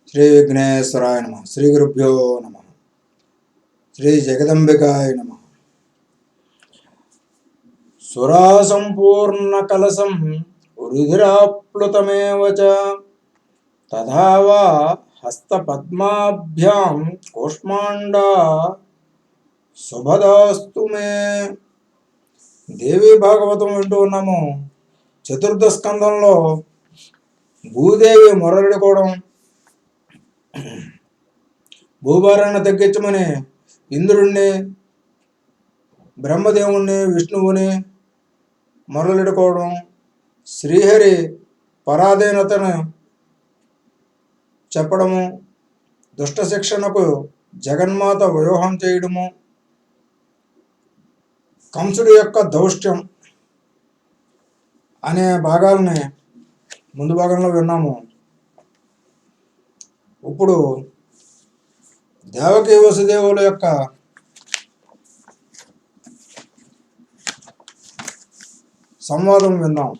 శ్రీ విఘ్నేశ్వరాయ నమ. శ్రీ గురుభ్యో నమ. శ్రీ జగదంబికాయ నమ. సురాసంపూర్ణ కలసం రుధిరాప్లుతమేవ చ తథా వా హస్తపద్మాభ్యాం కూష్మాండా శుభదాస్తు మే. దేవి భాగవతం వింటూ ఉన్నాము. చతుర్థ స్కందంలో భూదేవి మొరలుడుకోవడం, భూభారాన్ని తగ్గించమని ఇంద్రుణ్ణి, బ్రహ్మదేవుణ్ణి, విష్ణువుని మొరలుడుకోవడం, శ్రీహరి పరాధీనతను చెప్పడము, దుష్ట శిక్షణకు జగన్మాత వ్యూహం చేయడము, కంసుడి యొక్క దౌష్ట్యం అనే భాగాలని ముందు భాగంలో విన్నాము. ఇప్పుడు దేవకీ వసుదేవుల యొక్క సంవాదం విందాం.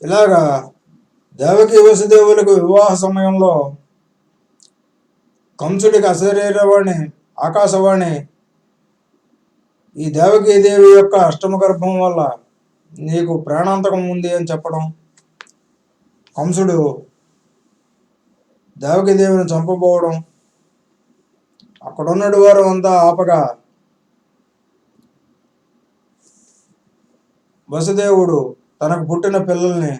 ఇలాగా దేవకీ వసుదేవులకు వివాహ సమయంలో కంసుడికి అశరీరవాణి, ఆకాశవాణి ఈ దేవకీదేవి యొక్క అష్టమ గర్భం వల్ల నీకు ప్రాణాంతకం ఉంది అని చెప్పడం, కంసుడు దేవకీదేవిని చంపబోవడం, అక్కడున్నడు వారు అంతా ఆపగా వసుదేవుడు తనకు పుట్టిన పిల్లల్ని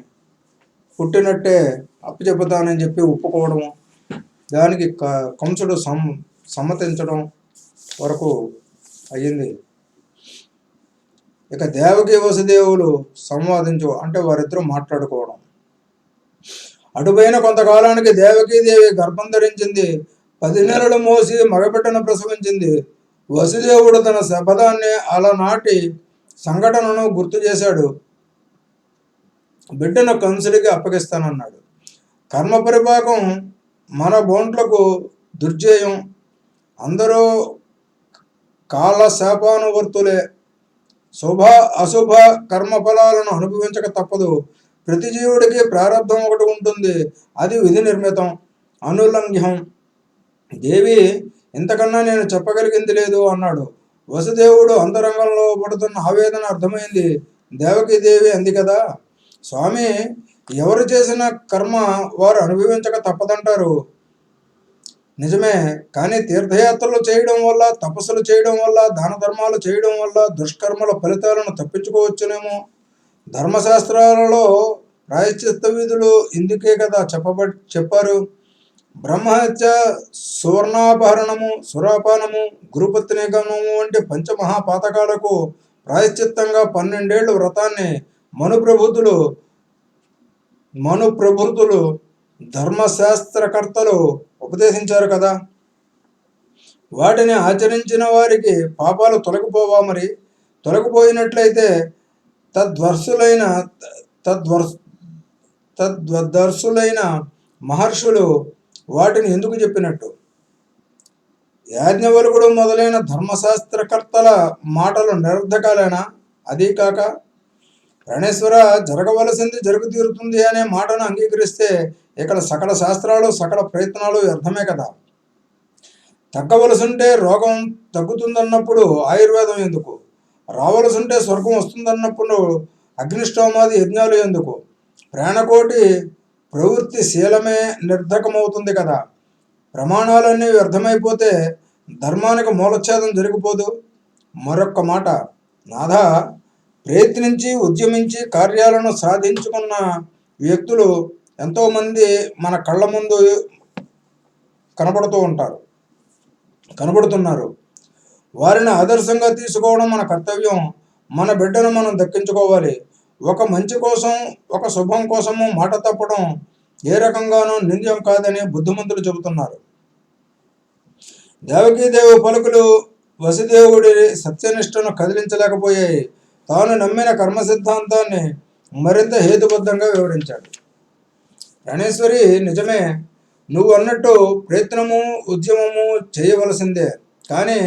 పుట్టినట్టే అప్పచెప్పుతానని చెప్పి ఒప్పుకోవడము, దానికి కంసుడు సమ్మతించడం వరకు అయ్యింది. ఇక దేవకీ వసుదేవులు సంవాదించు అంటే వారిద్దరూ మాట్లాడుకోవడం. అటుపైన కొంతకాలానికి దేవకీదేవి గర్భం ధరించింది. 10 నెలలు మోసి మగబిడ్డను ప్రసవించింది. వసుదేవుడు తన శపథాన్ని అలనాటి సంఘటనను గుర్తు చేశాడు. బిడ్డను కంసుడికి అప్పగిస్తానన్నాడు. కర్మ పరిపాకం మన బోంట్లకు దుర్జేయం. అందరూ కాల శాపానువర్తులే. శుభ అశుభ కర్మఫలాలను అనుభవించక తప్పదు. ప్రతి జీవుడికి ప్రారంధం ఒకటి ఉంటుంది, అది విధి నిర్మితం, అనులంఘ్యం. దేవి, ఇంతకన్నా నేను చెప్పగలిగింది లేదు అన్నాడు. వసుదేవుడు అంతరంగంలో పడుతున్న ఆవేదన అర్థమైంది. దేవకీదేవి అంది కదా, స్వామి, ఎవరు చేసిన కర్మ వారు అనుభవించక తప్పదంటారు. నిజమే, కానీ తీర్థయాత్రలు చేయడం వల్ల, తపస్సులు చేయడం వల్ల, దాన ధర్మాలు చేయడం వల్ల దుష్కర్మల ఫలితాలను తప్పించుకోవచ్చునేమో. ధర్మశాస్త్రాలలో ప్రాయశ్చిత్త విధులు ఇందుకే కదా చెప్పారు. బ్రహ్మహత్య, సువర్ణాపహరణము, సురాపానము, గురుపత్నిగమనము వంటి పంచమహాపాతకాలకు ప్రాయశ్చిత్తంగా 12 ఏళ్ళు వ్రతాన్ని మనుప్రభృతులు ధర్మశాస్త్రకర్తలు ఉపదేశించారు కదా. వాటిని ఆచరించిన వారికి పాపాలు తొలగిపోవా? మరి తొలగిపోయినట్లయితే తద్వర్సులైన మహర్షులు వాటిని ఎందుకు చెప్పినట్టు? యాజ్ఞవల్కుడు మొదలైన ధర్మశాస్త్రకర్తల మాటలు నిరర్ధకాలేనా? అదీ కాక ప్రాణేశ్వర, జరగవలసింది జరుగు తీరుతుంది అనే మాటను అంగీకరిస్తే ఇక్కడ సకల శాస్త్రాలు, సకల ప్రయత్నాలు వ్యర్థమే కదా. తగ్గవలసింటే రోగం తగ్గుతుందన్నప్పుడు ఆయుర్వేదం ఎందుకు? రావలసింటే స్వర్గం వస్తుందన్నప్పుడు అగ్నిష్టోమాది యజ్ఞాలు ఎందుకు? ప్రాణకోటి ప్రవృత్తి శీలమే నిర్ధకమవుతుంది కదా. ప్రమాణాలన్నీ వ్యర్థమైపోతే ధర్మానికి మూలఛేదం జరిగిపోదు. మరొక్క మాట, నాథ, ప్రయత్నించి ఉద్యమించి కార్యాలను సాధించుకున్న వ్యక్తులు ఎంతోమంది మన కళ్ళ ముందు కనబడుతున్నారు. వారిని ఆదర్శంగా తీసుకోవడం మన కర్తవ్యం. మన బిడ్డను మనం దక్కించుకోవాలి. ఒక మంచి కోసం, ఒక శుభం కోసము మాట తప్పడం ఏ రకంగానూ నింద్యం కాదని బుద్ధిమంతులు చెబుతున్నారు. దేవకీదేవి పలుకులు వసుదేవుడి సత్యనిష్టను కదిలించలేకపోయాయి. తాను నమ్మిన కర్మ సిద్ధాంతాన్ని మరింత హేతుబద్ధంగా వివరించాడు. ప్రాణేశ్వరి, నిజమే, నువ్వు అన్నట్టు ప్రయత్నము, ఉద్యమము చేయవలసిందే. కానీ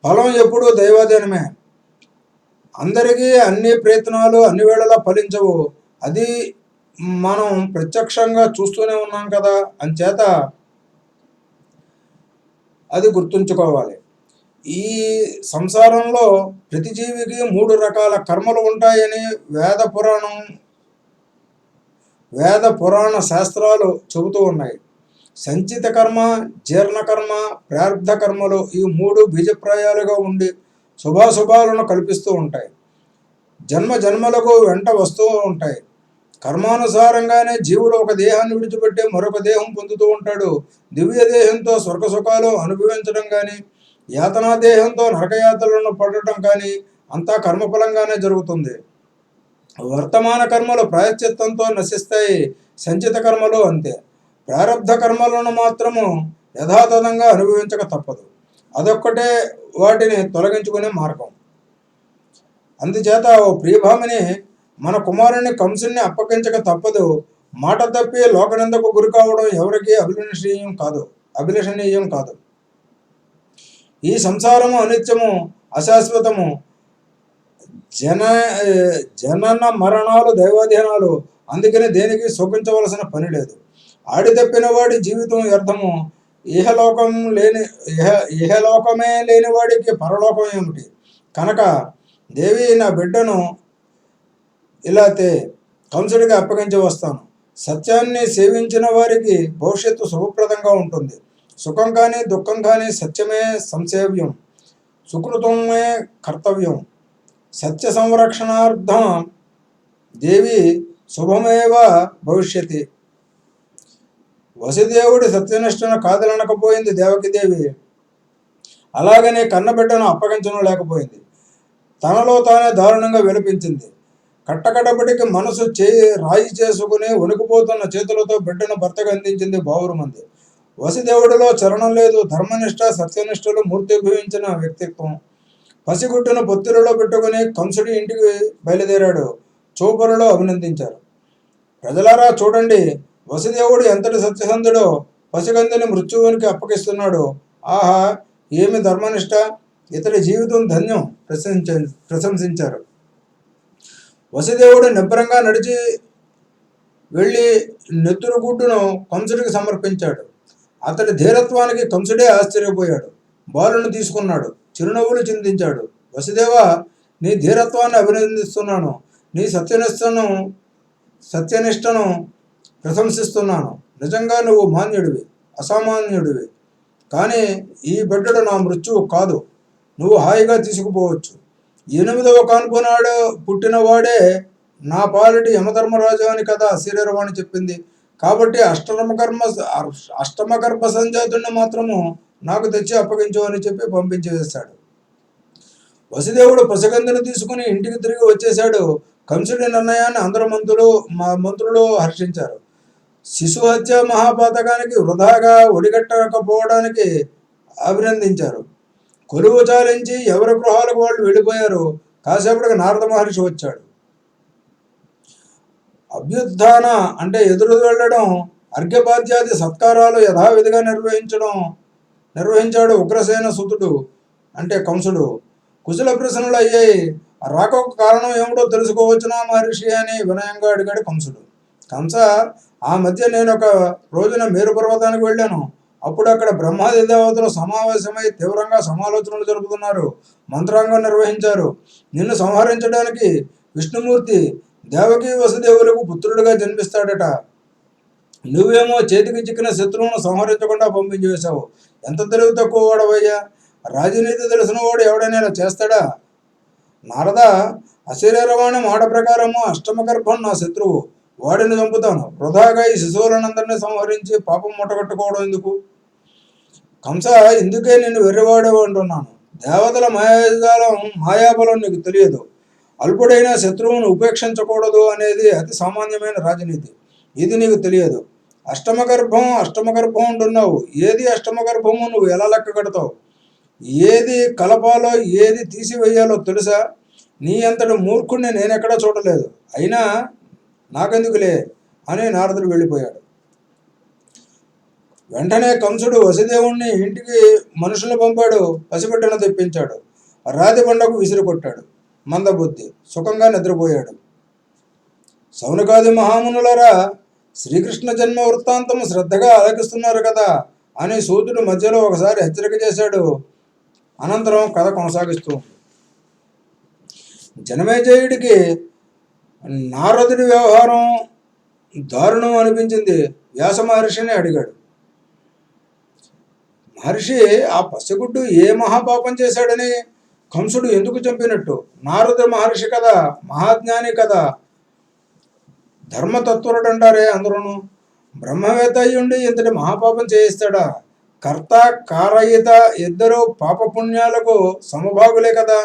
ఫలం ఎప్పుడూ దైవాధీనమే. అందరికీ అన్ని ప్రయత్నాలు అన్ని వేళలా ఫలించవు. అది మనం ప్రత్యక్షంగా చూస్తూనే ఉన్నాం కదా, అంచేత అది గుర్తుంచుకోవాలి. ఈ సంసారంలో ప్రతి జీవికి 3 రకాల కర్మలు ఉంటాయని వేద పురాణ శాస్త్రాలు చెబుతూ ఉన్నాయి. సంచిత కర్మ, జీర్ణ కర్మ, ప్రారబ్ధ కర్మలు ఈ 3 బీజప్రాయాలుగా ఉండి శుభాశుభాలను కల్పిస్తూ ఉంటాయి. జన్మ జన్మలకు వెంట వస్తూ ఉంటాయి. కర్మానుసారంగానే జీవుడు ఒక దేహాన్ని విడిచిపెట్టి మరొక దేహం పొందుతూ ఉంటాడు. దివ్య దేహంతో స్వర్గ సుఖాలు అనుభవించడం కానీ, యాతనా దేహంతో నరకయాతలను పడటం కానీ అంతా కర్మఫలంగానే జరుగుతుంది. వర్తమాన కర్మలు ప్రాయశ్చిత్తంతో నశిస్తాయి. సంచిత కర్మలు అంతే. ప్రారబ్ధ కర్మలను మాత్రము యథాతథంగా అనుభవించక తప్పదు. అదొక్కటే వాటిని తొలగించుకునే మార్గం. అందుచేత ఓ ప్రియభామిని, మన కుమారుని కంసుని అప్పగించక తప్పదు. మాట తప్పి లోకనిందకు గురి కావడం ఎవరికీ అభిలషణీయం కాదు. ఈ సంసారము అనిత్యము, అశాశ్వతము. జనన మరణాలు దైవాధీనాలు. అందుకని దేనికి శోకించవలసిన పని లేదు. ఆడి తప్పిన వాడి జీవితం వ్యర్థము. ఇహలోకమే లేని వాడికి పరలోకం ఏమిటి? కనుక దేవి, నా బిడ్డను ఇలా కంసుడికి అప్పగించి వస్తాను. సత్యాన్ని సేవించిన వారికి భవిష్యత్తు శుభప్రదంగా ఉంటుంది. సుఖం కానీ దుఃఖం కానీ సత్యమే సంసేవ్యం, సుకృతమే కర్తవ్యం. సత్య సంరక్షణార్థం దేవి శుభమేవ భవిష్యతి. వసుదేవుడి సత్యనిష్టను కాదనకపోయింది దేవకిదేవి. అలాగనే కన్నబిడ్డను అప్పగించడం లేకపోయింది. తనలో తానే దారుణంగా విలపించింది. కట్టకడపటికి మనసు రాయి చేసుకుని వణికిపోతున్న చేతులతో బిడ్డను భర్తకు అందించింది బావురుమంది. వసుదేవుడిలో చరణం లేదు. ధర్మనిష్ట, సత్యనిష్టలు మూర్తిభవించిన వ్యక్తిత్వం. పసిగుట్టును పొత్తిలలో పెట్టుకుని కంసుడి ఇంటికి బయలుదేరాడు. చూపరులో అభినందించారు. ప్రజలారా చూడండి, వసుదేవుడు ఎంతటి సత్యసంధుడో పసిగందిని మృత్యువునికి అప్పగిస్తున్నాడు. ఆహా, ఏమి ధర్మనిష్ట! ఇతడి జీవితం ధన్యం ప్రశంసించారు. వసుదేవుడు నిబ్బరంగా నడిచి వెళ్ళి నెత్తురు గుడ్డును కంసుడికి సమర్పించాడు. అతడి ధీరత్వానికి కంసుడే ఆశ్చర్యపోయాడు. బాలును తీసుకున్నాడు. చిరునవ్వులు చిందించాడు. వసుదేవ, నీ ధీరత్వాన్ని అభినందిస్తున్నాను. నీ సత్యనిష్టను ప్రశంసిస్తున్నాను. నిజంగా నువ్వు మాన్యుడివి, అసామాన్యుడివి. కానీ ఈ బిడ్డడు నా మృత్యువు కాదు. నువ్వు హాయిగా తీసుకుపోవచ్చు. 8వ కాన్పు నాడు పుట్టినవాడే నా పాలిటి యమధర్మరాజు అని కదా శరీరవాణి చెప్పింది. కాబట్టి అష్టమగర్భ సంజాతుడిని మాత్రము నాకు తెచ్చి అప్పగించు అని చెప్పి పంపించి వేశాడు. వసుదేవుడు పసిగందును తీసుకుని ఇంటికి తిరిగి వచ్చేశాడు. కంసుడి నిర్ణయాన్ని అందరు మంత్రులు హర్షించారు. శిశుహత్య మహాపాతకానికి వృధాగా ఒడిగట్టకపోవడానికి అభినందించారు. కొలువు చాలించి ఎవరి గృహాలకు వాళ్ళు వెళ్ళిపోయారు. కాసేపటికి నారద మహర్షి వచ్చాడు. అభ్యుత్థాన అంటే ఎదురు వెళ్ళడం, అర్ఘ్యపాద్యాది సత్కారాలు యథావిధిగా నిర్వహించాడు ఉగ్రసేన సుతుడు అంటే కంసుడు. కుశల ప్రశ్నలు అయ్యాయి. రాకొక కారణం ఏమిటో తెలుసుకోవచ్చునా మహర్షి అని వినయంగా అడిగాడు కంసుడు. కంస, ఆ మధ్య నేను ఒక రోజున మేరు పర్వతానికి వెళ్ళాను. అప్పుడు అక్కడ బ్రహ్మాది దేవతలు సమావేశమై తీవ్రంగా సమాలోచనలు జరుపుతున్నారు. మంత్రాంగం నిర్వహించారు. నిన్ను సంహరించడానికి విష్ణుమూర్తి దేవకీ వసుదేవులకు పుత్రుడిగా జన్మిస్తాడట. నువ్వేమో చేతికి చిక్కిన శత్రువును సంహరించకుండా పంపించి వేశావు. ఎంత తెలివి తక్కువ వాడవయ్యా! రాజనీతి తెలిసిన వాడు ఎవడైనా ఇలా చేస్తాడా? నారద, అశరీరవాణి మాట ప్రకారము అష్టమగర్భం నా శత్రువు. వాడిని చంపుతాను. వృధాగా ఈ శిశువులనందరినీ సంహరించి పాపం ముట్టగట్టుకోవడం ఎందుకు? కంస, ఇందుకే నిన్ను వెర్రివాడు అంటున్నాను. దేవతల మాయాబలం నీకు తెలియదు. అల్పుడైన శత్రువును ఉపేక్షించకూడదు అనేది అతి సామాన్యమైన రాజనీతి. ఇది నీకు తెలియదు. అష్టమగర్భం అంటున్నావు. ఏది అష్టమగర్భము? నువ్వు ఎలా లెక్క కడతావు? ఏది కలపాలో ఏది తీసివేయాలో తెలుసా? నీ అంతటి మూర్ఖుణ్ణి నేనెక్కడా చూడలేదు. అయినా నాకెందుకులే అని నారదుడు వెళ్ళిపోయాడు. వెంటనే కంసుడు వసుదేవుణ్ణి ఇంటికి మనుషులు పంపాడు. పసిబిడ్డను తెప్పించాడు. రాతి బండకు విసిరి కొట్టాడు. మందబుద్ధి సుఖంగా నిద్రపోయాడు. సౌనకాది మహామునులరా, శ్రీకృష్ణ జన్మ వృత్తాంతము శ్రద్ధగా ఆలకిస్తున్నారు కదా అని సూతుడు మధ్యలో ఒకసారి హెచ్చరిక చేశాడు. అనంతరం కథ కొనసాగిస్తూ, జనమేజయుడికి నారదుడి వ్యవహారం దారుణం అనిపించింది. వ్యాస మహర్షిని అడిగాడు. మహర్షి, ఆ పసిగుడ్డు ఏ మహాపాపం చేశాడని కంసుడు ఎందుకు చంపినట్టు? నారద మహర్షి కదా, మహాజ్ఞాని కదా, ధర్మతత్వరుడు అంటారే అందరూను. బ్రహ్మవేత్త అయ్యుండి ఇంతటి మహాపాపం చేయిస్తాడా? కర్త కారయిత ఇద్దరు పాపపుణ్యాలకు సమభాగులే కదా.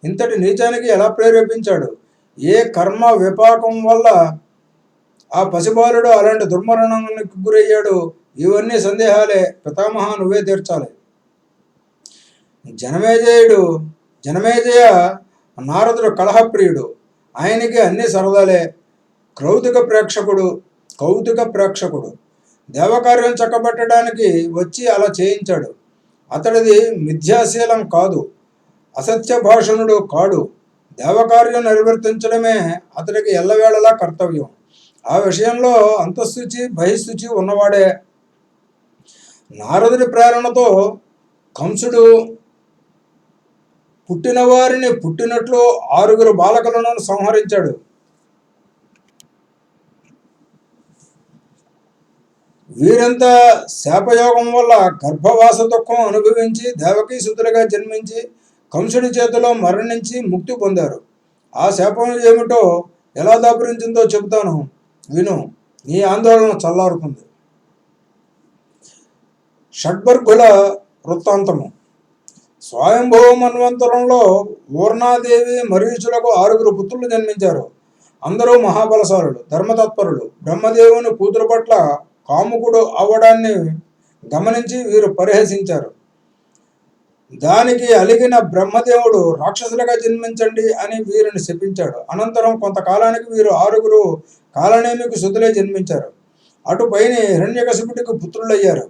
ఇంతటి నీచానికి ఎలా ప్రేరేపించాడు? ఏ కర్మ విపాకం వల్ల ఆ పసిబాలుడు అలాంటి దుర్మరణానికి గురయ్యాడు? ఇవన్నీ సందేహాలే. పితామహ, నువ్వే తీర్చాలి. జనమేజయ నారదుడు కలహప్రియుడు. ఆయనకి అన్ని సరదాలే. కౌతుక ప్రేక్షకుడు దేవకార్యం చక్కబెట్టడానికి వచ్చి అలా చేయించాడు. అతడిది మిథ్యాశీలం కాదు, అసత్య భాషణుడు కాడు. దేవకార్యం నిర్వర్తించడమే అతడికి ఎల్లవేళలా కర్తవ్యం. ఆ విషయంలో అంతఃశుచి బహిశుచి ఉన్నవాడే. నారదుడి ప్రేరణతో కంసుడు పుట్టిన వారిని పుట్టినట్లు 6 బాలకులను సంహరించాడు. వీరంతా శాపయోగం వల్ల గర్భవాస దుఃఖం అనుభవించి దేవకీ సుతులుగా జన్మించి కంసుడి చేతిలో మరణించి ముక్తి పొందారు. ఆ శాపం ఏమిటో ఎలా దాపురించిందో చెబుతాను, విను. నీ ఆందోళన చల్లారుతుంది. షడ్బర్గుల వృత్తాంతము. స్వయంభవ మన్వంతరంలో ఊర్ణాదేవి మరీచులకు 6 పుత్రులు జన్మించారు. అందరూ మహాబలశాలులు, ధర్మతత్పరులు. బ్రహ్మదేవుని కూతురు పట్ల కాముకుడు అవ్వడాన్ని గమనించి వీరు పరిహసించారు. దానికి అలిగిన బ్రహ్మదేవుడు రాక్షసులుగా జన్మించండి అని వీరిని శపించాడు. అనంతరం కొంతకాలానికి వీరు 6 కాలనేమికి సుతులే జన్మించారు. అటుపైన హిరణ్యకశిపుడికి పుత్రులయ్యారు.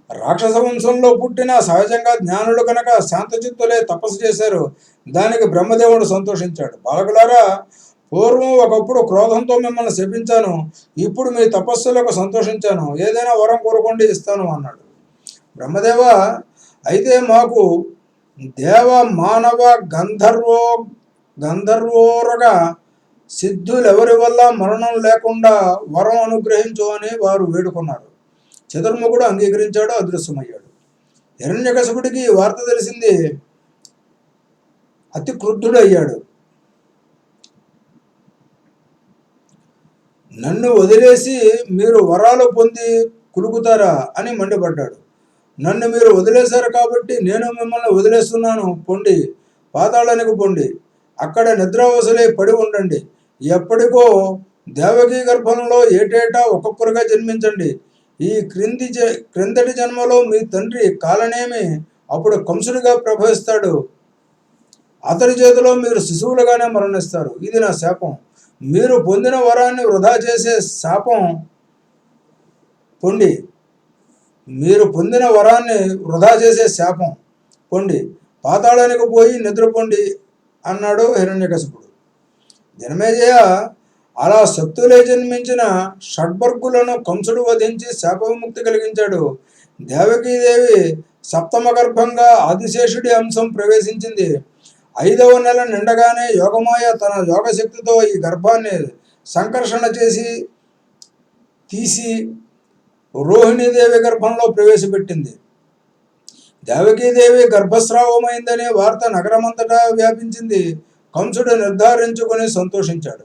రాక్షస వంశంలో పుట్టిన సహజంగా జ్ఞానులు కనుక శాంతచిత్తులే తపస్సు చేశారు. దానికి బ్రహ్మదేవుడు సంతోషించాడు. బాలకులారా, పూర్వం ఒకప్పుడు క్రోధంతో మిమ్మల్ని శపించాను, ఇప్పుడు మీ తపస్సులకు సంతోషించాను. ఏదైనా వరం కోరుకోండి, ఇస్తాను అన్నాడు. బ్రహ్మదేవ, అయితే మాకు దేవ మానవ గంధర్వోరగా సిద్ధులెవరి వల్ల మరణం లేకుండా వరం అనుగ్రహించు అని వారు వేడుకున్నారు. చతుర్ముఖుడు అంగీకరించాడు, అదృశ్యమయ్యాడు. హిరణ్యకశిపుడికి ఈ వార్త తెలిసింది. అతి క్రుద్ధుడు అయ్యాడు. నన్ను వదిలేసి మీరు వరాలు పొంది కులుకుతారా అని మండిపడ్డాడు. నన్ను మీరు వదిలేశారు కాబట్టి నేను మిమ్మల్ని వదిలేస్తున్నాను. పొండి, పాతాళానికి పొండి, అక్కడ నిద్రావసలై పడి ఉండండి. ఎప్పటికో దేవకీ గర్భంలో ఏటేటా ఒక్కొక్కరుగా జన్మించండి. ఈ క్రిందటి జన్మలో మీ తండ్రి కాలనేమి అప్పుడు కంసుడిగా ప్రభవిస్తాడు. అతడి చేతిలో మీరు శిశువులుగానే మరణిస్తారు. ఇది నా శాపం. మీరు పొందిన వరాన్ని వృధా చేసే శాపం పొండి. మీరు పొందిన వరాన్ని వృధా చేసే శాపం పొండి, పాతాళానికి పోయి నిద్రపోండి అన్నాడు హిరణ్యకశిపుడు. జనమేజయ, అలా శక్తులే జన్మించిన షడ్బర్గులను కంసుడు వధించి శాపవిముక్తి కలిగించాడు. దేవకీదేవి సప్తమ గర్భంగా ఆదిశేషుడి అంశం ప్రవేశించింది. 5వ నెల నిండగానే యోగమాయ తన యోగశక్తితో ఈ గర్భాన్ని సంకర్షణ తీసి రోహిణీదేవి గర్భంలో ప్రవేశపెట్టింది. దేవకీదేవి గర్భస్రావమైందనే వార్త నగరమంతటా వ్యాపించింది. కంసుడు నిర్ధారించుకొని సంతోషించాడు.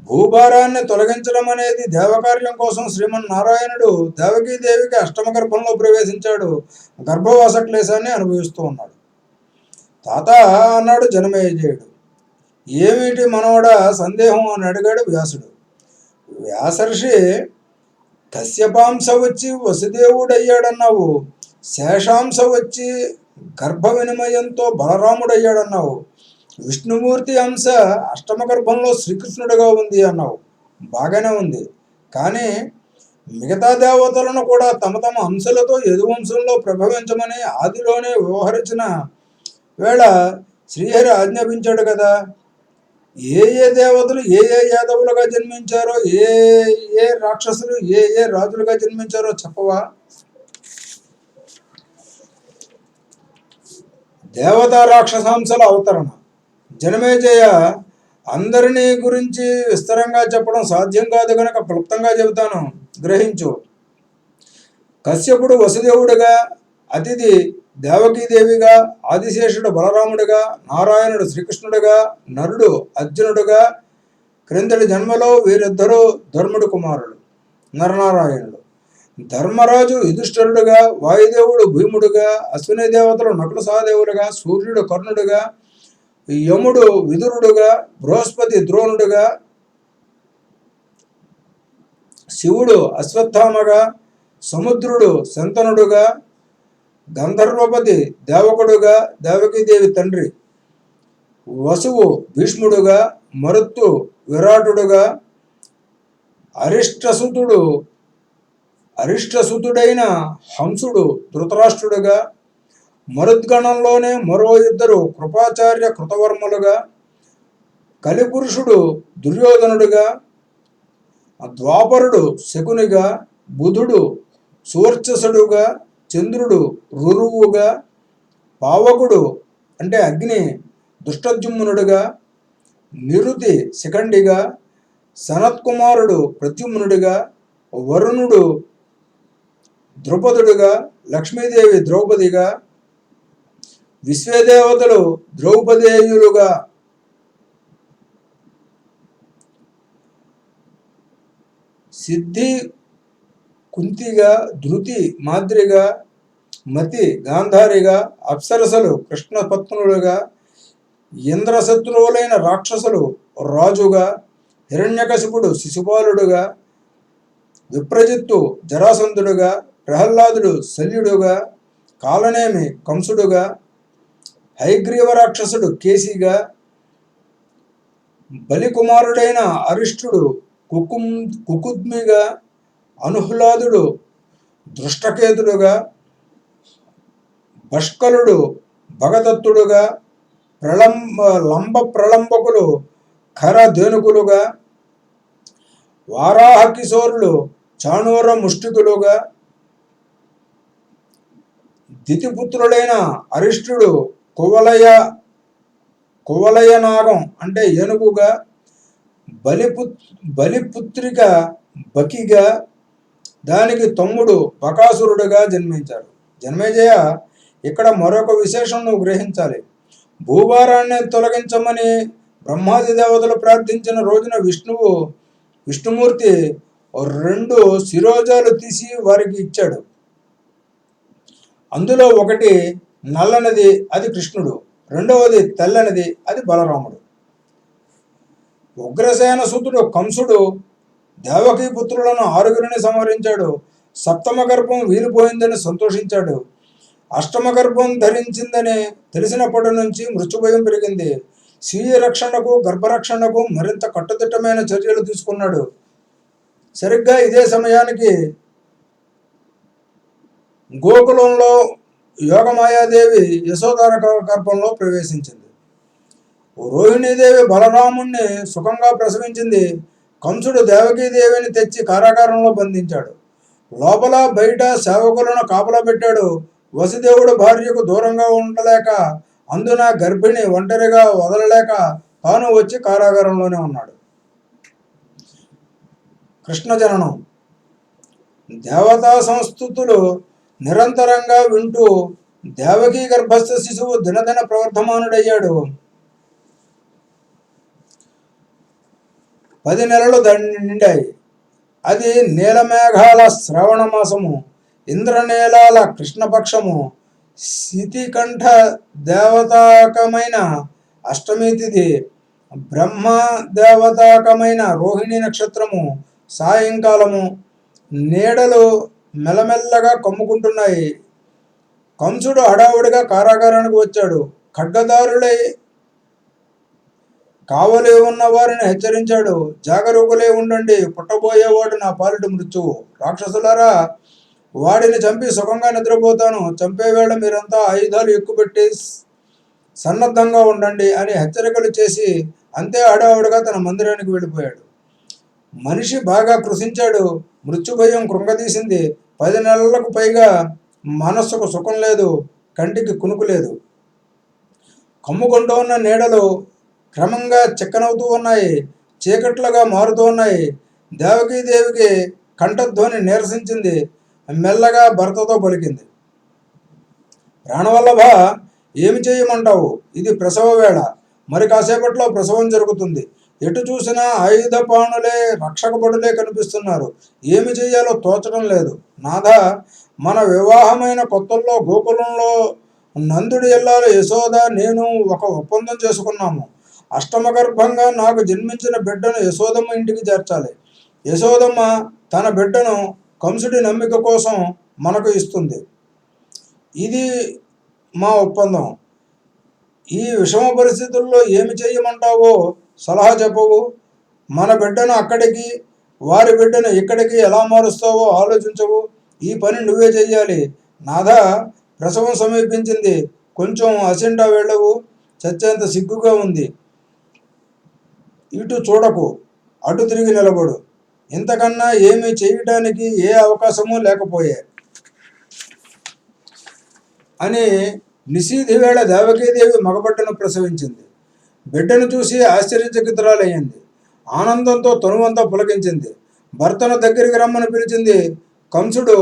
భూభారాన్ని తొలగించడం అనేది దేవకార్యం కోసం శ్రీమన్నారాయణుడు దేవకీదేవికి అష్టమ గర్భంలో ప్రవేశించాడు. గర్భవాస క్లేశాన్ని అనుభవిస్తూ ఉన్నాడు. తాత, అన్నాడు జనమేజయుడు. ఏమిటి మనవడా సందేహం అని అడిగాడు వ్యాసుడు. వ్యాసర్షి, కశ్యపాంశ వచ్చి వసుదేవుడయ్యాడన్నావు, శేషాంశ వచ్చి గర్భ వినిమయంతో బలరాముడయ్యాడన్నావు, విష్ణుమూర్తి అంశ అష్టమ గర్భంలో శ్రీకృష్ణుడిగా ఉంది అన్నావు. బాగానే ఉంది. కానీ మిగతా దేవతలను కూడా తమ తమ అంశలతో యదువంశంలో ప్రభవించమని ఆదిలోనే వ్యవహరించిన వేళ శ్రీహరి ఆజ్ఞాపించాడు కదా. ఏ ఏ దేవతలు ఏ ఏ యాదవులుగా జన్మించారో, ఏ ఏ రాక్షసులు ఏ ఏ రాజులుగా జన్మించారో చెప్పవా? దేవతా రాక్షసాంశల అవతరణ. జనమేజయ, అందరినీ గురించి విస్తరంగా చెప్పడం సాధ్యం కాదు కనుక క్లుప్తంగా చెబుతాను, గ్రహించు. కశ్యపుడు వసుదేవుడిగా, అతిథి దేవకీదేవిగా, ఆదిశేషుడు బలరాముడిగా, నారాయణుడు శ్రీకృష్ణుడిగా, నరుడు అర్జునుడుగా, క్రిందటి జన్మలో వీరిద్దరూ ధర్ముడు కుమారులు నరనారాయణుడు. ధర్మరాజు యుధిష్ఠిరుడుగా, వాయుదేవుడు భీముడుగా, అశ్విని దేవతలు నకుల సహదేవులుగా, సూర్యుడు కర్ణుడుగా, యముడు విదురుడుగా, బృహస్పతి ద్రోణుడుగా, శివుడు అశ్వత్థామగా, సముద్రుడు శంతనుడుగా, గంధర్వపతి దేవకుడుగా, దేవకీదేవి తండ్రి వసువు భీష్ముడుగా, మరుత్తు విరాటుడుగా, అరిష్టసుతుడైన హంసుడు ధృతరాష్ట్రుడుగా, మరుద్గణంలోనే మరో ఇద్దరు కృపాచార్య కృతవర్మలుగా, కలిపురుషుడు దుర్యోధనుడుగా, ద్వాపరుడు శకునిగా, బుధుడు సువర్చసుడుగా, చంద్రుడు రురువుగా, పావకుడు అంటే అగ్ని దుష్టజుమ్నుడుగా, నిరుతి శిఖండిగా, సనత్కుమారుడు ప్రద్యుమ్నుడిగా, వరుణుడు ద్రుపదుడుగా, లక్ష్మీదేవి ద్రౌపదిగా, విశ్వదేవతలు ద్రౌపదేయులుగా, సిద్ధి కుంతిగా, ధృతి మాద్రిగా, మతి గాంధారిగా, అప్సరసలు కృష్ణపత్నులుగా, ఇంద్రశత్రువులైన రాక్షసులు రాజుగా, హిరణ్యకశిపుడు శిశుపాలుడుగా, విప్రజిత్తు జరాసంధుడుగా, ప్రహ్లాదుడు శల్యుడుగా, కాలనేమి కంసుడుగా, హైగ్రీవ రాక్షసుడు కేసిగా, బలికుమారుడైన అరిష్టుడు కుకుద్మిగా, అనుహ్లాదుడు దృష్టకేతుడుగా, భష్కలుడు భగదత్తుడుగా, లంబ ప్రళంబకులు ఖరధేనుకులుగా, వారాహ కిశోరులు చాణూర ముష్టికులుగా, దితిపుత్రుడైన అరిష్టుడు కువలయనాగం అంటే ఏనుగుగా, బలిపుత్రిక బకిగా, దానికి తమ్ముడు బకాసురుడుగా జన్మించారు. జన్మేజయ, ఇక్కడ మరొక విశేషం నువ్వు గ్రహించాలి. భూభారాన్ని తొలగించమని బ్రహ్మాది దేవతలు ప్రార్థించిన రోజున విష్ణుమూర్తి 2 శిరోజాలు తీసి వారికి ఇచ్చాడు. అందులో ఒకటి నల్లనిది, అది కృష్ణుడు. రెండవది తెల్లనిది, అది బలరాముడు. ఉగ్రసేన సుతుడు కంసుడు దేవకీ పుత్రులను 6 సంహరించాడు. సప్తమ గర్భం వీలిపోయిందని సంతోషించాడు. అష్టమ గర్భం ధరించిందని తెలిసినప్పటి నుంచి మృత్యుభయం పెరిగింది. స్వీయ రక్షణకు గర్భరక్షణకు మరింత కట్టుదిట్టమైన చర్యలు తీసుకున్నాడు. సరిగ్గా ఇదే సమయానికి గోకులంలో యోగమాయాదేవి యశోధర గర్భంలో ప్రవేశించింది. రోహిణీదేవి బలరాముణ్ణి సుఖంగా ప్రసవించింది. కంసుడు దేవకీదేవిని తెచ్చి కారాగారంలో బంధించాడు. లోపల బయట సేవకులను కాపలా పెట్టాడు. వసుదేవుడు భార్యకు దూరంగా ఉండలేక, అందున గర్భిణి ఒంటరిగా వదలలేక తాను వచ్చి కారాగారంలోనే ఉన్నాడు. కృష్ణ జననం. దేవతా సంస్థుతులు నిరంతరంగా వింటూ దేవకీ గర్భస్థ శిశువు దినదిన ప్రవర్ధమానుడయ్యాడు. 10 నెలలు నిండాయి. అది నీలమేఘాల శ్రావణ మాసము, ఇంద్రనీలాల కృష్ణపక్షము, శితికంఠ దేవతాకమైన అష్టమి తిథి, బ్రహ్మ దేవతాకమైన రోహిణి నక్షత్రము, సాయంకాలము. నీడలు మెల్లమెల్లగా కమ్ముకుంటున్నాయి. కంసుడు హడావుడిగా కారాగారానికి వచ్చాడు. ఖడ్గదారులై కావలి ఉన్న వారిని హెచ్చరించాడు. జాగరూకులై ఉండండి, పుట్టబోయేవాడు నా పాలిటి మృత్యువు. రాక్షసులారా, వాడిని చంపి సుఖంగా నిద్రపోతాను. చంపేవేళ మీరంతా ఆయుధాలు ఎక్కుపెట్టి సన్నద్ధంగా ఉండండి అని హెచ్చరికలు చేసి అంతే ఆడావుడిగా తన మందిరానికి వెళ్ళిపోయాడు. మనిషి బాగా కృషించాడు. మృత్యుభయం కృంగదీసింది. 10 నెలలకు పైగా మనస్సుకు సుఖం లేదు, కంటికి కునుకు లేదు. కమ్ముకుంటూ ఉన్న నీడలు క్రమంగా చిక్కనవుతూ ఉన్నాయి, చీకట్లుగా మారుతూ ఉన్నాయి. దేవకీదేవికి కంఠధ్వని నీరసించింది. మెల్లగా భర్తతో పలికింది, ప్రాణవల్లభ, ఏమి చేయమంటావు? ఇది ప్రసవ వేళ. మరి కాసేపట్లో ప్రసవం జరుగుతుంది. ఎటు చూసినా ఆయుధపాణులే, రక్షకపడులే కనిపిస్తున్నారు. ఏమి చేయాలో తోచడం లేదు. నాథ, మన వివాహమైన కొత్తల్లో గోకులంలో నందుడి ఇల్లాలు యశోద నేను ఒక ఒప్పందం చేసుకున్నాము. అష్టమగర్భంగా నాకు జన్మించిన బిడ్డను యశోదమ్మ ఇంటికి చేర్చాలి. యశోదమ్మ తన బిడ్డను కంసుడి నమ్మిక కోసం మనకు ఇస్తుంది. ఇది మా ఒప్పందం. ఈ విషమ పరిస్థితుల్లో ఏమి చేయమంటావో సలహా చెప్పవు. మన బిడ్డను అక్కడికి, వారి బిడ్డను ఇక్కడికి ఎలా మారుస్తావో ఆలోచించవు. ఈ పని నువ్వే చెయ్యాలి. నాథ, ప్రసవం సమీపించింది. కొంచెం అసింటా వెళ్ళవు. చచ్చేంత సిగ్గుగా ఉంది. ఇటు చూడకు, అటు తిరిగి నిలబడు. ఇంతకన్నా ఏమీ చేయటానికి ఏ అవకాశమూ లేకపోయే అని నిశీధి వేళ దేవకీదేవి మగబిడ్డను ప్రసవించింది. బిడ్డను చూసి ఆశ్చర్యచకితురాలయ్యింది. ఆనందంతో తనువంతా పులకించింది. భర్తను దగ్గరికి రమ్మని పిలిచింది. కంసుడు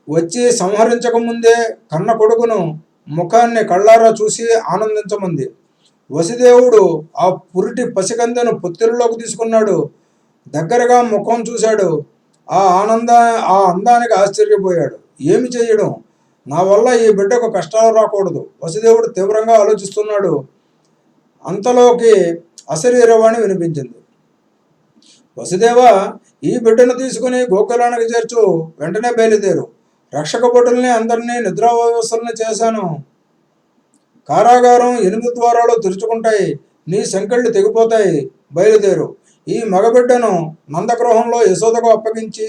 వచ్చి సంహరించకముందే కన్న కొడుకును ముఖాన్ని కళ్ళారా చూసి ఆనందించమంది. వసుదేవుడు ఆ పురిటి పసికందెను పొత్తిరిలోకి తీసుకున్నాడు. దగ్గరగా ముఖం చూశాడు. ఆ అందానికి ఆశ్చర్యపోయాడు. ఏమి చేయడం? నా వల్ల ఈ బిడ్డకు కష్టాలు రాకూడదు. వసుదేవుడు తీవ్రంగా ఆలోచిస్తున్నాడు. అంతలోకి అశరీరవాణి వినిపించింది. వసుదేవ, ఈ బిడ్డను తీసుకుని గోకులానికి చేర్చు. వెంటనే బయలుదేరు. రక్షక భటుల్ని అందరినీ నిద్రావస్థల్ని చేశాను. కారాగారం 8 ద్వారాలు తెరుచుకుంటాయి. నీ సంకెళ్ళు తెగిపోతాయి. బయలుదేరు. ఈ మగబిడ్డను నందగృహంలో యశోదకు అప్పగించి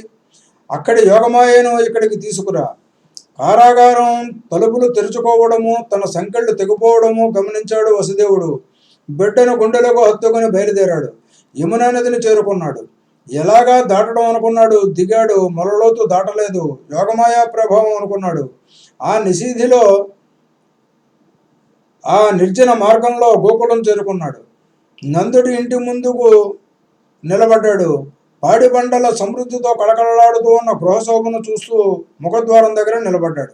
అక్కడి యోగమాయను ఇక్కడికి తీసుకురా. కారాగారం తలుపులు తెరుచుకోవడము, తన సంకెళ్ళు తెగిపోవడము గమనించాడు వసుదేవుడు. బిడ్డను గుండెలకు హత్తుకుని బయలుదేరాడు. యమునా నదిని చేరుకున్నాడు. ఎలాగా దాటడం అనుకున్నాడు. దిగాడు. మొలలోతు దాటలేదు. యోగమాయా ప్రభావం అనుకున్నాడు. ఆ నిశీధిలో, ఆ నిర్జన మార్గంలో గోకులం చేరుకున్నాడు. నందుడి ఇంటి ముందుకు నిలబడ్డాడు. పాడి పంటల సమృద్ధితో కళకళలాడుతూ ఉన్న గృహశోభను చూస్తూ ముఖద్వారం దగ్గర నిలబడ్డాడు.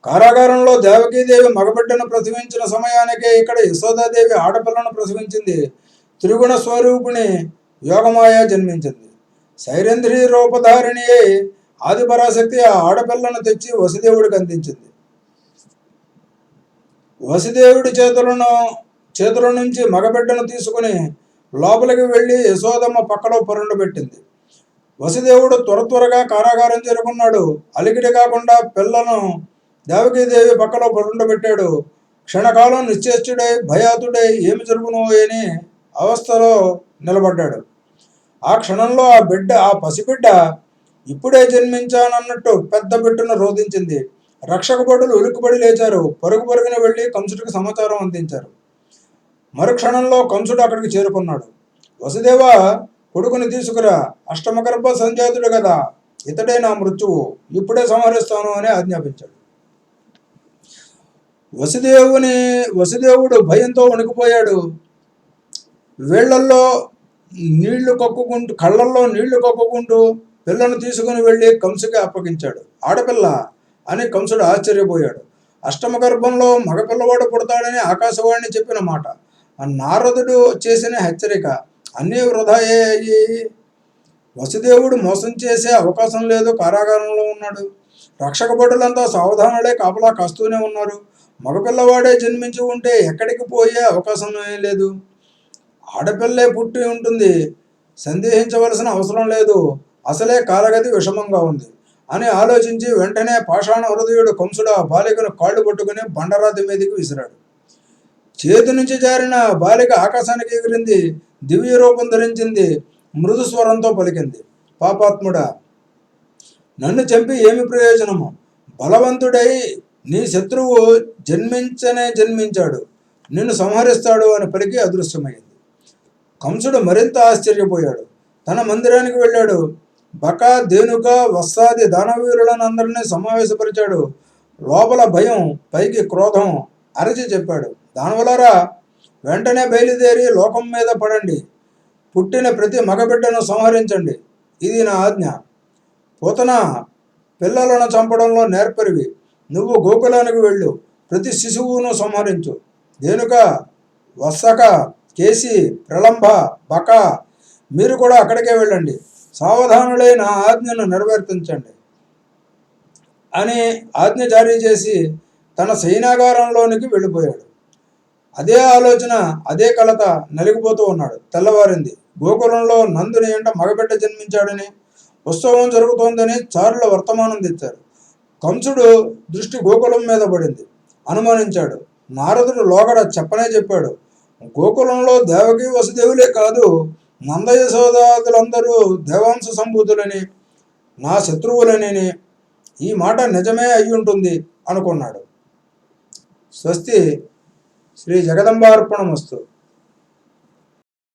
కారాగారంలో దేవకీదేవి మగబిడ్డను ప్రసవించిన సమయానికే ఇక్కడ యశోదాదేవి ఆడపిల్లను ప్రసవించింది. త్రిగుణ స్వరూపిణి యోగమాయ జన్మించింది. సైరంధ్రి రూపధారిణి అయి ఆదిపరాశక్తి ఆ ఆడపిల్లను తెచ్చి వసుదేవుడికి అందించింది. వసుదేవుడి చేతుల నుంచి మగబిడ్డను తీసుకుని లోపలికి వెళ్ళి యశోదమ్మ పక్కలో పరుండబెట్టింది. వసుదేవుడు త్వరగా కారాగారం చేరుకున్నాడు. అలికిడి కాకుండా పిల్లను దేవకీదేవి పక్కలో పరుండబెట్టాడు. క్షణకాలం నిశ్చేష్టుడై భయాతుడై ఏమి జరుగునో అని అవస్థలో నిలబడ్డాడు. ఆ క్షణంలో ఆ పసిబిడ్డ ఇప్పుడే జన్మించానన్నట్టు పెద్ద బిడ్డను రోధించింది. రక్షక భటులు ఉలిక్కిపడి లేచారు. పరుగున వెళ్ళి కంసుడికి సమాచారం అందించారు. మరుక్షణంలో కంసుడు అక్కడికి చేరుకున్నాడు. వసుదేవ, కొడుకుని తీసుకురా. అష్టమగర్భ సంజాతుడు కదా, ఇతడే నా మృత్యువు. ఇప్పుడే సంహరిస్తాను అని ఆజ్ఞాపించాడు. వసుదేవుడు భయంతో వణికిపోయాడు. కళ్ళల్లో నీళ్లు కక్కుకుంటూ పిల్లను తీసుకుని వెళ్ళి కంసుకి అప్పగించాడు. ఆడపిల్ల అని కంసుడు ఆశ్చర్యపోయాడు. అష్టమ గర్భంలో మగపిల్లవాడు పుడతాడని ఆకాశవాణి చెప్పిన మాట, నారదుడు చేసిన హెచ్చరిక అన్నీ వృధాయే అయ్యి వసుదేవుడు మోసం చేసే అవకాశం లేదు. కారాగారంలో ఉన్నాడు. రక్షక భటులంతా సావధానులే కాపలా కాస్తూనే ఉన్నారు. మగపిల్లవాడే జన్మించి ఉంటే ఎక్కడికి పోయే అవకాశం లేదు. ఆడపిల్లే పుట్టి ఉంటుంది. సందేహించవలసిన అవసరం లేదు. అసలే కాలగతి విషమంగా ఉంది అని ఆలోచించి వెంటనే పాషాణ హృదయుడు కంసుడు ఆ బాలికను కాళ్ళు పట్టుకుని బండరాతి మీదకి విసిరాడు. చేతి నుంచి జారిన బాలిక ఆకాశానికి ఎగిరింది. దివ్య రూపం ధరించింది. మృదు స్వరంతో పలికింది, పాపాత్ముడా, నన్ను చంపి ఏమి ప్రయోజనము? బలవంతుడై నీ శత్రువు జన్మించాడు, నిన్ను సంహరిస్తాడు అని పలికి అదృశ్యమైంది. కంసుడు మరింత ఆశ్చర్యపోయాడు. తన మందిరానికి వెళ్ళాడు. బక, ధేనుక, వత్సాది దానవీరులను అందరినీ సమావేశపరిచాడు. లోపల భయం, పైకి క్రోధం. అరచి చెప్పాడు, దానవులారా, వెంటనే బయలుదేరి లోకం మీద పడండి. పుట్టిన ప్రతి మగబిడ్డను సంహరించండి. ఇది నా ఆజ్ఞ. పూతన, పిల్లలను చంపడంలో నేర్పరివి. నువ్వు గోకులానికి వెళ్ళు. ప్రతి శిశువును సంహరించు. ధేనుక, వత్సక, కేసి, ప్రళంబ, బక, మీరు కూడా అక్కడికే వెళ్ళండి. సావధానులై నా ఆజ్ఞను నెరవేర్తించండి అని ఆజ్ఞ జారీ చేసి తన సైనాగారంలోనికి వెళ్ళిపోయాడు. అదే ఆలోచన, అదే కలత నలిగిపోతూ ఉన్నాడు. తెల్లవారింది. గోకులంలో నందుని ఎంట మగబిడ్డ జన్మించాడని, ఉత్సవం జరుగుతోందని చారుల వర్తమానం తెచ్చారు. కంసుడు దృష్టి గోకులం మీద పడింది. అనుమానించాడు. నారదుడు లోగడ చెప్పనే చెప్పాడు, గోకులంలో దేవకి వసుదేవులే కాదు, నందయశోదాదులందరూ దేవాంశ సంభూతులని, నా శత్రువులని. ఈ మాట నిజమే అయ్యుంటుంది అనుకున్నాడు. స్వస్తి. శ్రీ జగదంబార్పణమస్తు.